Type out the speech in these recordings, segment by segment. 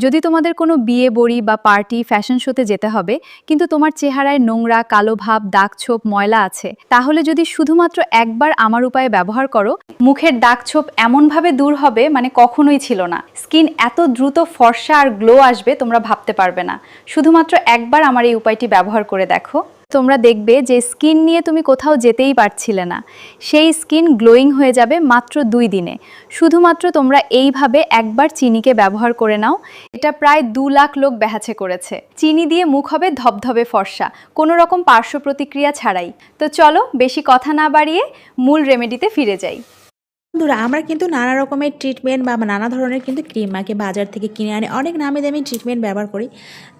যদি তোমাদের কোনো বিয়ে বাড়ি বা পার্টি ফ্যাশন শোতে যেতে হবে কিন্তু তোমার চেহারায় নোংরা কালো ভাব দাগ ছোপ ময়লা আছে, তাহলে যদি শুধুমাত্র একবার আমার উপায়ে ব্যবহার করো, মুখের দাগ ছোপ এমনভাবে দূর হবে মানে কখনোই ছিল না। স্কিন এত দ্রুত ফর্সা আর গ্লো আসবে তোমরা ভাবতে পারবে না। শুধুমাত্র একবার আমার এই উপায়টি ব্যবহার করে দেখো, তোমরা দেখবে যে স্কিন নিয়ে তুমি কোথাও যেতেই পারছিলে না, সেই স্কিন গ্লোয়িং হয়ে যাবে মাত্র 2 দিনে। শুধুমাত্র তোমরা এইভাবে একবার চিনিকে ব্যবহার করে নাও। এটা প্রায় 2 লাখ লোক ব্যাহাছে করেছে। চিনি দিয়ে মুখ হবে ধবধবে ফর্সা, কোনো রকম পার্শ্ব প্রতিক্রিয়া ছাড়াই। তো চলো বেশি কথা না বাড়িয়ে মূল রেমেডিতে ফিরে যাই। বন্ধুরা, আমরা কিন্তু নানা রকমের ট্রিটমেন্ট বা নানা ধরনের কিন্তু ক্রিম মাকে বাজার থেকে কিনে আনে, অনেক নামি দামি ট্রিটমেন্ট ব্যবহার করি,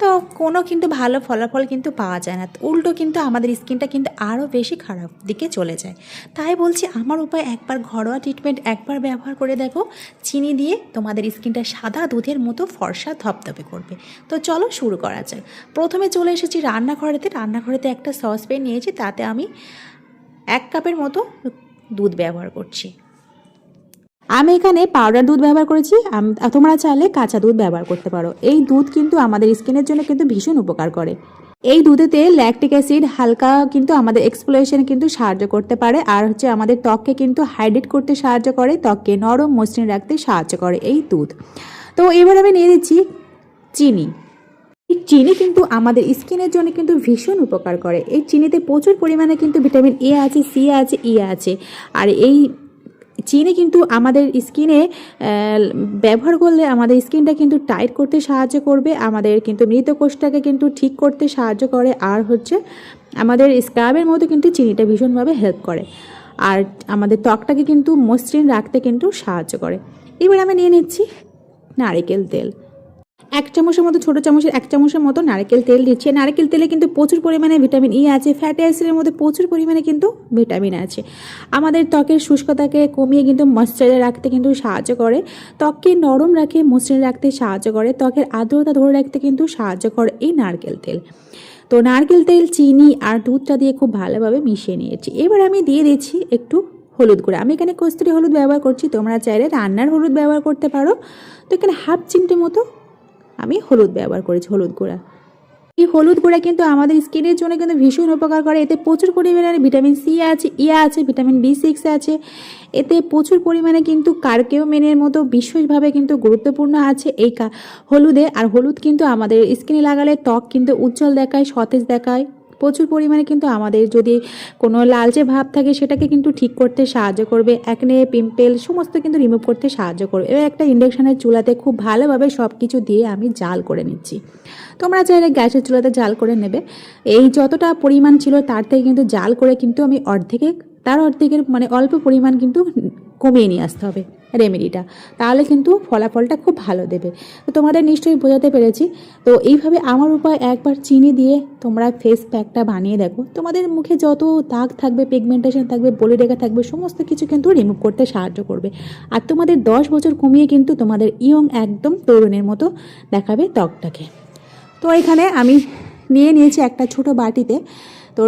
তো কোনো কিন্তু ভালো ফলাফল কিন্তু পাওয়া যায় না। উল্টো কিন্তু আমাদের স্কিনটা কিন্তু আরও বেশি খারাপ দিকে চলে যায়। তাই বলছি আমার উপায় একবার ঘরোয়া ট্রিটমেন্ট একবার ব্যবহার করে দেখো, চিনি দিয়ে তোমাদের স্কিনটা সাদা দুধের মতো ফর্সা ধপধপে করবে। তো চলো শুরু করা যাক। প্রথমে চলে এসেছি রান্নাঘরেতে একটা সসপ্যান নিয়েছি, তাতে আমি 1 কাপের মতো দুধ ব্যবহার করছি। আমি এখানে পাউডার দুধ ব্যবহার করেছি, তোমরা চাইলে কাঁচা দুধ ব্যবহার করতে পারো। এই দুধ কিন্তু আমাদের স্কিনের জন্য কিন্তু ভীষণ উপকার করে। এই দুধেতে ল্যাকটিক অ্যাসিড হালকা কিন্তু আমাদের এক্সফোলিয়েশনে কিন্তু সাহায্য করতে পারে, আর হচ্ছে আমাদের ত্বককে কিন্তু হাইড্রেট করতে সাহায্য করে, ত্বককে নরম মসৃণ রাখতে সাহায্য করে এই দুধ। তো এবার আমি নিয়ে দিচ্ছি চিনি। এই চিনি কিন্তু আমাদের স্কিনের জন্য কিন্তু ভীষণ উপকার করে। এই চিনিতে প্রচুর পরিমাণে কিন্তু ভিটামিন এ আছে, সি আছে, ই আছে। আর এই চিনি কিন্তু আমাদের স্কিনে ব্যবহার করলে আমাদের স্কিনটা কিন্তু টাইট করতে সাহায্য করবে, আমাদের কিন্তু মৃত কোষটাকে কিন্তু ঠিক করতে সাহায্য করে, আর হচ্ছে আমাদের স্ক্রাবের মতো কিন্তু চিনিটা ভীষণভাবে হেল্প করে, আর আমাদের ত্বকটাকে কিন্তু মসৃণ রাখতে কিন্তু সাহায্য করে। এবার আমি নিয়ে নিচ্ছি নারকেল তেল। 1 চামচের মতো, ছোটো চামচের 1 চামচের মতো নারকেল তেল দিচ্ছে। নারকেল তেলে কিন্তু প্রচুর পরিমাণে ভিটামিন ই আছে, ফ্যাটি অ্যাসিডের মধ্যে প্রচুর পরিমাণে কিন্তু ভিটামিন আছে। আমাদের ত্বকের শুষ্কতাকে কমিয়ে কিন্তু ময়েশ্চারাইজার রাখতে কিন্তু সাহায্য করে, ত্বককে নরম রাখে মসৃণ রাখতে সাহায্য করে, ত্বকের আর্দ্রতা ধরে রাখতে কিন্তু সাহায্য করে এই নারকেল তেল। তো নারকেল তেল, চিনি আর দুধটা দিয়ে খুব ভালোভাবে মিশিয়ে নিয়েছি। এবার আমি দিয়ে দিচ্ছি একটু হলুদ গুঁড়া। আমি এখানে কস্তুরি হলুদ ব্যবহার করছি, তোমরা চাইলে রান্নার হলুদ ব্যবহার করতে পারো। তো এখানে 1/2 চিমটে মতো আমি হলুদ ব্যবহার করেছি, হলুদ গুঁড়া। এই হলুদ গুঁড়া কিন্তু আমাদের স্কিনের জন্য কিন্তু ভীষণ উপকার করে। এতে প্রচুর পরিমাণে ভিটামিন সি আছে, ই আছে, ভিটামিন B6 আছে। এতে প্রচুর পরিমাণে কিন্তু কার্কিউমিনের মতো বিশেষভাবে কিন্তু গুরুত্বপূর্ণ আছে এই হলুদে। আর হলুদ কিন্তু আমাদের স্কিনে লাগালে ত্বক কিন্তু উজ্জ্বল দেখায়, সতেজ দেখায়। প্রচুর পরিমাণে কিন্তু আমাদের যদি কোনো লালচে ভাব থাকে সেটাকে কিন্তু ঠিক করতে সাহায্য করবে, অ্যাকনে, পিম্পল সমস্ত কিন্তু রিমুভ করতে সাহায্য করবে। এবার একটা ইন্ডাকশানের চুলাতে খুব ভালোভাবে সব কিছু দিয়ে আমি জাল করে নিচ্ছি। তোমরা চাইলে গ্যাসের চুলাতে জাল করে নেবে। এই যতটা পরিমাণ ছিল তার থেকে কিন্তু জাল করে কিন্তু আমি তার অর্ধেকের মানে অল্প পরিমাণ কিন্তু কমিয়ে নিয়ে আসতে হবে রেমেডিটা, তাহলে কিন্তু ফলাফলটা খুব ভালো দেবে। তো তোমাদের নিশ্চয়ই বোঝাতে পেরেছি। তো এইভাবে আমার উপায় একবার চিনি দিয়ে তোমরা ফেস প্যাকটা বানিয়ে দেখো, তোমাদের মুখে যত দাগ থাকবে, পিগমেন্টেশন থাকবে, বলি রেখা থাকবে, সমস্ত কিছু কিন্তু রিমুভ করতে সাহায্য করবে। আর তোমাদের 10 বছর কমিয়ে কিন্তু তোমাদের ইয়ং একদম তরুণের মতো দেখাবে ত্বকটাকে। তো এখানে আমি নিয়ে নিয়েছি একটা ছোট বাটিতে। তো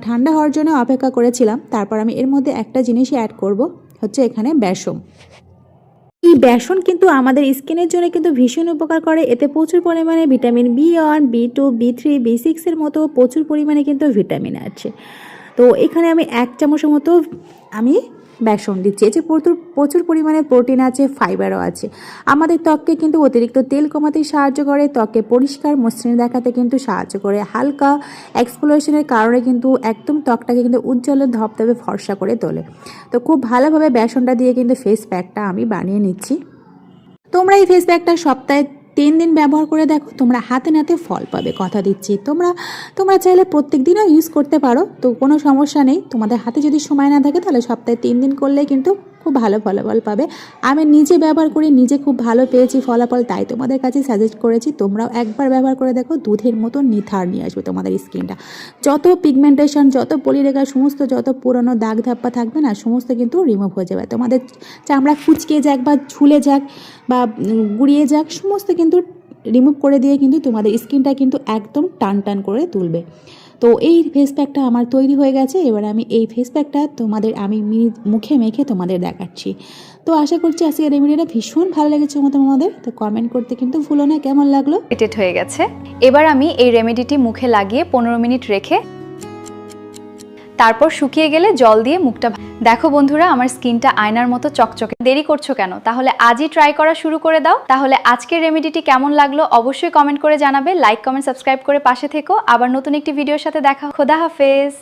ঠান্ডা হওয়ার জন্য অপেক্ষা করেছিলাম। তারপর আমি এর মধ্যে একটা জিনিসই অ্যাড করব, হচ্ছে এখানে বেসন। এই বেসন কিন্তু আমাদের স্কিনের জন্য কিন্তু ভীষণ উপকার করে। এতে প্রচুর পরিমাণে vitamin B1, B2, B3, B6 এর মতো প্রচুর পরিমাণে কিন্তু ভিটামিন আছে। তো এখানে আমি 1 চামচের মতো আমি বেসন দিচ্ছি। এতে প্রচুর পরিমাণে প্রোটিন আছে, ফাইবারও আছে। আমাদের ত্বককে কিন্তু অতিরিক্ত তেল কমাতে সাহায্য করে, ত্বককে পরিষ্কার মসৃণ দেখাতে কিন্তু সাহায্য করে। হালকা এক্সফোলিয়েশনের কারণে কিন্তু একদম ত্বকটাকে কিন্তু উজ্জ্বল ধবধবে ফর্সা করে তোলে। তো খুব ভালোভাবে বেসনটা দিয়ে কিন্তু ফেস প্যাকটা আমি বানিয়ে নিচ্ছি। তোমরা এই ফেস প্যাকটা সপ্তাহে 3 দিন ব্যবহার করে দেখো, তোমরা হাতে নাতে ফল পাবে, কথা দিচ্ছি। তোমরা চাইলে প্রত্যেক দিনও ইউজ করতে পারো, তো কোনো সমস্যা নেই। তোমাদের হাতে যদি সময় না থাকে তাহলে সপ্তাহে 3 দিন করলে কিন্তু খুব ভালো ফলাফল পাবে। আমি নিজে ব্যবহার করে নিজে খুব ভালো পেয়েছি ফলাফল, তাই তোমাদের কাছে সাজেস্ট করেছি। তোমরাও একবার ব্যবহার করে দেখো, দুধের মতো নিথার নিয়ে আসবে তোমাদের স্কিনটা। যত পিগমেন্টেশন, যত পলিরেখা, সমস্ত যত পুরনো দাগ ধাপ্পা থাকবে না, সমস্ত কিন্তু রিমুভ হয়ে যাবে। তোমাদের চামড়া কুচকে যাক বা ঝুলে যাক বা গুঁড়িয়ে যাক, সমস্ত কিন্তু রিমুভ করে দিয়ে কিন্তু তোমাদের স্কিনটা কিন্তু একদম টান টান করে তুলবে। তো এই ফেস প্যাকটা আমার তৈরি হয়ে গেছে। এবার আমি এই ফেস প্যাকটা আমি মুখে মেখে তোমাদের দেখাচ্ছি। তো আশা করছি আজকের রেমেডিটা ভীষণ ভালো লেগেছে তোমাদের। তো কমেন্ট করতে কিন্তু ভুলো না কেমন লাগলো। ইরিটেট হয়ে গেছে। এবার আমি এই রেমেডিটি মুখে লাগিয়ে 15 মিনিট রেখে তারপর শুকিয়ে গেলে জল দিয়ে মুখটা দেখো বন্ধুরা, আমার স্কিনটা আয়নার মতো চকচকে। দেরি করছো কেন? তাহলে আজই ট্রাই করা শুরু করে দাও। তাহলে আজকের রেমেডিটি কেমন লাগলো অবশ্যই কমেন্ট করে জানাবে। লাইক, কমেন্ট, সাবস্ক্রাইব করে পাশে থেকো। আবার নতুন একটি ভিডিওর সাথে দেখা। খোদা হাফেজ।